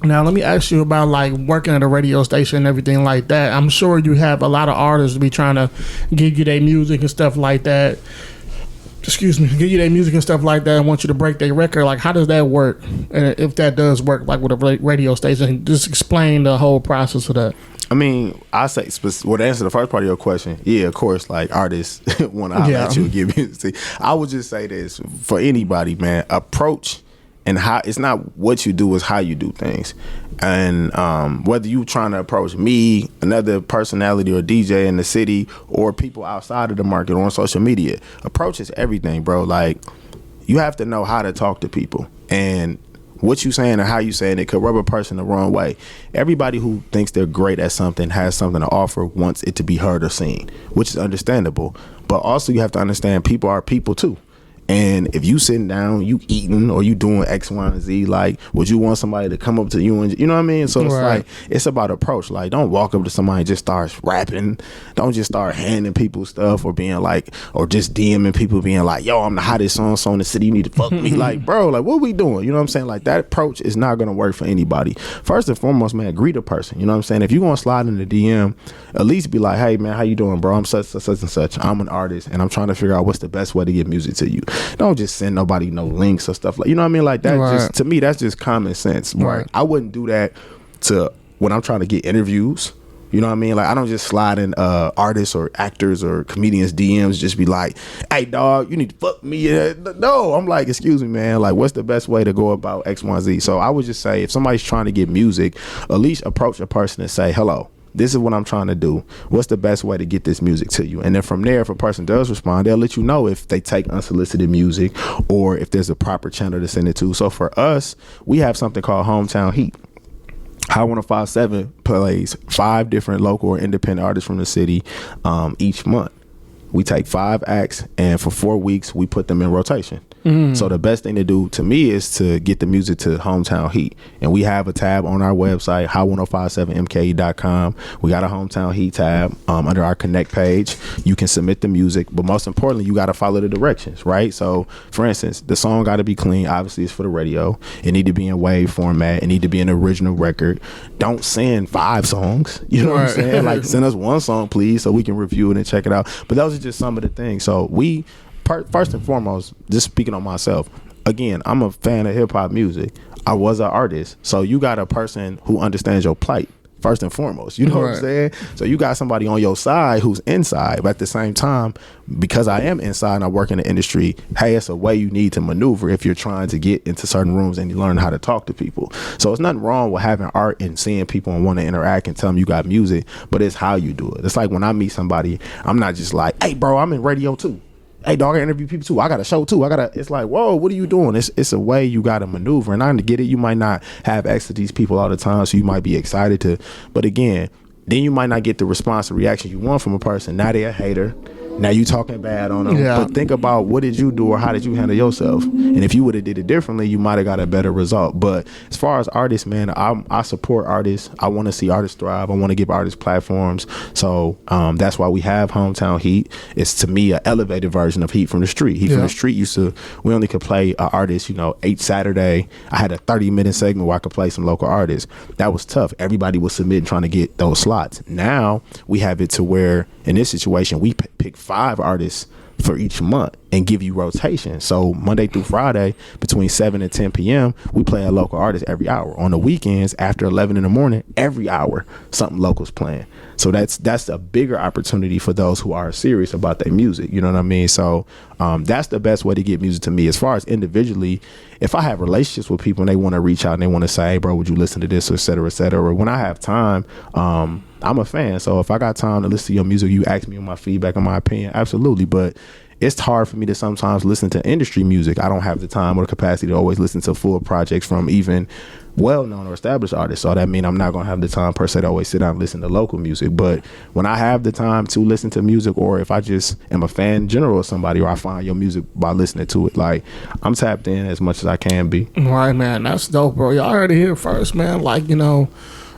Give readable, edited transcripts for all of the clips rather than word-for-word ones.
Now, let me ask you about like working at a radio station and everything like that. I'm sure you have a lot of artists be trying to give you their music and stuff like that. Excuse me, give you their music and stuff like that and want you to break their record. Like, how does that work? And if that does work, like with a radio station, just explain the whole process of that. I mean, I say, well, to answer the first part of your question, yeah, of course, like artists want to holler at you and give music. I would just say this for anybody, man. Approach and how it's not what you do, is how you do things. And whether you trying to approach me, another personality or DJ in the city, or people outside of the market or on social media, approach is everything, bro. Like, you have to know how to talk to people, and what you saying and how you saying it could rub a person the wrong way. Everybody who thinks they're great at something, has something to offer, wants it to be heard or seen, which is understandable. But also you have to understand people are people too. And if you sitting down, you eating, or you doing X, Y, and Z, like, would you want somebody to come up to you and, you know what I mean? So it's like, it's about approach. Like, don't walk up to somebody and just start rapping. Don't just start handing people stuff, or being like, or just DMing people being like, yo, I'm the hottest so in the city, you need to fuck me. Like, bro, like, what we doing? You know what I'm saying? Like, that approach is not going to work for anybody. First and foremost, man, greet a person. You know what I'm saying? If you're going to slide in the DM, at least be like, hey, man, how you doing, bro? I'm such and such. I'm an artist, and I'm trying to figure out what's the best way to get music to you. Don't just send nobody no links or stuff like, you know what I mean? Like, that just, to me, that's just common sense. Right. I wouldn't do that to when I'm trying to get interviews. You know what I mean? Like, I don't just slide in artists or actors or comedians DMs, just be like, hey, dog, you need to fuck me. No, I'm like, excuse me, man. Like, what's the best way to go about X, Y, Z? So I would just say, if somebody's trying to get music, at least approach a person and say, hello, this is what I'm trying to do. What's the best way to get this music to you? And then from there, if a person does respond, they'll let you know if they take unsolicited music or if there's a proper channel to send it to. So for us, we have something called Hometown Heat. Hot 105.7 plays 5 different local or independent artists from the city each month. We take 5 acts, and for 4 weeks, we put them in rotation. So the best thing to do to me is to get the music to Hometown Heat. And we have a tab on our website, hot1057mke.com. We got a Hometown Heat tab under our Connect page. You can submit the music, but most importantly, you got to follow the directions, right? So, for instance, the song got to be clean. Obviously, it's for the radio. It need to be in WAV format. It need to be an original record. Don't send 5 songs. You know what I'm saying? Like, send us 1 song, please, so we can review it and check it out. But those are just some of the things. So we, first and foremost, just speaking on myself, again, I'm a fan of hip hop music. I was an artist. So you got a person who understands your plight, first and foremost. You know what I'm saying? So you got somebody on your side who's inside, but at the same time, because I am inside and I work in the industry, hey, it's a way you need to maneuver if you're trying to get into certain rooms and you learn how to talk to people. So it's nothing wrong with having art and seeing people and want to interact and tell them you got music, but it's how you do it. It's like when I meet somebody, I'm not just like, hey, bro, I'm in radio too. Hey, dog, I interview people too. I got a show too. It's like, whoa, what are you doing? It's a way you got to maneuver. And I get it. You might not have access to these people all the time, so you might be excited to. But again, then you might not get the response or reaction you want from a person. Now they're a hater. Now you talking bad on them. But think about, what did you do or how did you handle yourself? And if you would have did it differently, you might have got a better result. But as far as artists, man, I support artists. I want to see artists thrive. I want to give artists platforms. So that's why we have Hometown Heat. It's, to me, an elevated version of Heat from the Street. Heat from the Street we only could play an artist, 8 Saturday. I had a 30-minute segment where I could play some local artists. That was tough. Everybody was submitting, trying to get those slots. Now we have it to where, in this situation, we pick 5 artists for each month and give you rotation. So Monday through Friday between 7 and 10 p.m. we play a local artist every hour. On the weekends after 11 in the morning, every hour something local's playing. So that's a bigger opportunity for those who are serious about their music. You know what I mean? So that's the best way to get music to me. As far as individually, if I have relationships with people and they want to reach out and they want to say, hey, bro, would you listen to this, or et cetera, et cetera. Or when I have time, I'm a fan. So if I got time to listen to your music, you ask me on my feedback and my opinion, absolutely. But it's hard for me to sometimes listen to industry music. I don't have the time or the capacity to always listen to full projects from even well-known or established artists. So that means I'm not going to have the time per se to always sit down and listen to local music. But when I have the time to listen to music, or if I just am a fan in general of somebody, or I find your music by listening to it, like, I'm tapped in as much as I can be. Right, man. That's dope, bro. Y'all heard it here first, man. Like, you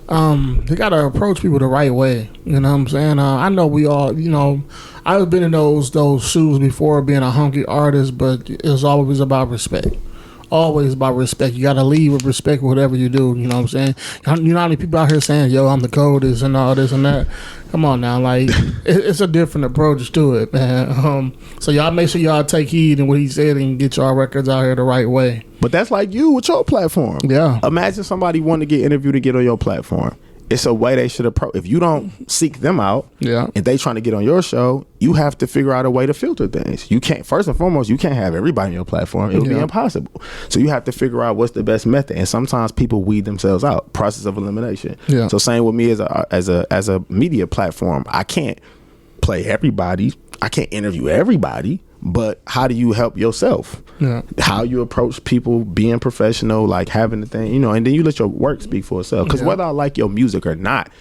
gotta approach people the right way. You know what I'm saying? I know we all, I've been in those shoes before, being a hungry artist, but it's always about respect. always about respect. You got to lead with respect, whatever you do. You know what I'm saying? You know how many people out here saying, "Yo, I'm the coldest" and all this and that. Come on now, like it's a different approach to it, man. So y'all make sure y'all take heed in what he said and get y'all records out here the right way. But that's like you with your platform. Yeah. Imagine somebody wanting to get interviewed to get on your platform. It's a way they should approach. If you don't seek them out, yeah, and they trying to get on your show, you have to figure out a way to filter things. You can't, first and foremost, you can't have everybody on your platform. It would be impossible. So you have to figure out what's the best method. And sometimes people weed themselves out. Process of elimination. Yeah. So same with me as a media platform. I can't play everybody. I can't interview everybody. But how do you help yourself? Yeah. How you approach people, being professional, like having the thing, you know, and then you let your work speak for itself. Because whether I like your music or not,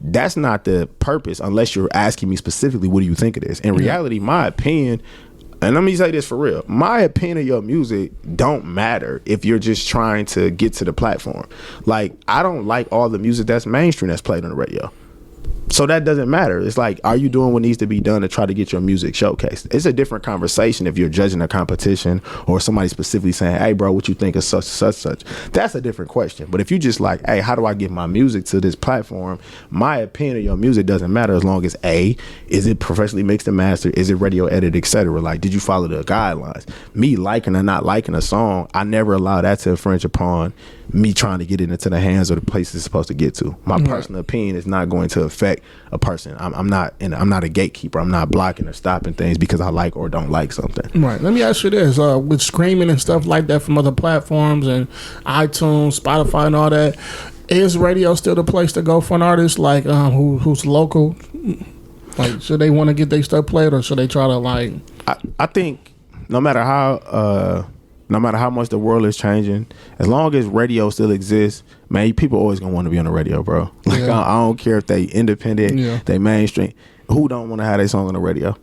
that's not the purpose unless you're asking me specifically, what do you think of this? In reality, my opinion, and let me say this for real, my opinion of your music don't matter if you're just trying to get to the platform. Like, I don't like all the music that's mainstream that's played on the radio. So that doesn't matter. It's like, are you doing what needs to be done to try to get your music showcased? It's a different conversation if you're judging a competition or somebody specifically saying, hey, bro, what you think of such. That's a different question. But if you just like, hey, how do I get my music to this platform? My opinion of your music doesn't matter as long as A, is it professionally mixed and mastered? Is it radio edited, etc.? Like, did you follow the guidelines? Me liking or not liking a song, I never allow that to infringe upon me trying to get it into the hands of the places it's supposed to get to. My personal opinion is not going to affect a person. I'm not a gatekeeper. I'm not blocking or stopping things because I like or don't like something. Right. Let me ask you this: with streaming and stuff like that from other platforms and iTunes, Spotify, and all that, is radio still the place to go for an artist like who's local? Like, should they want to get their stuff played, or should they try to like? I think no matter how much the world is changing, as long as radio still exists, man, people always gonna want to be on the radio, bro. Like, I don't care if they independent, they mainstream. Who don't want to have their song on the radio?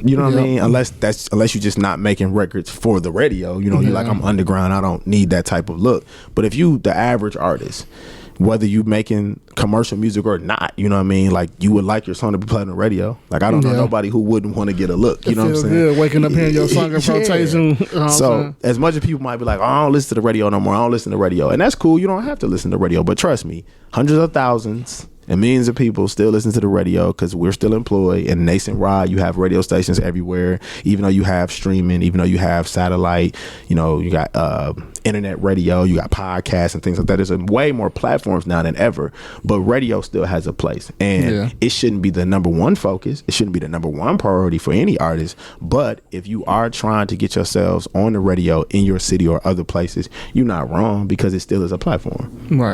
You know what I mean? Unless you're just not making records for the radio. You know, you're like, I'm underground. I don't need that type of look. But if you, the average artist, whether you making commercial music or not, you know what I mean? Like, you would like your song to be played on the radio. Like, I don't know nobody who wouldn't want to get a look. You know what I'm saying? Good waking up hearing your song in rotation. So as much as people might be like, oh, I don't listen to the radio no more. I don't listen to the radio. And that's cool. You don't have to listen to the radio. But trust me, hundreds of thousands and millions of people still listen to the radio because we're still employed. And nationwide, you have radio stations everywhere. Even though you have streaming, even though you have satellite, you know, you got internet radio, you got podcasts and things like that. There's way more platforms now than ever. But radio still has a place. And it shouldn't be the number one focus. It shouldn't be the number one priority for any artist. But if you are trying to get yourselves on the radio in your city or other places, you're not wrong because it still is a platform. Right.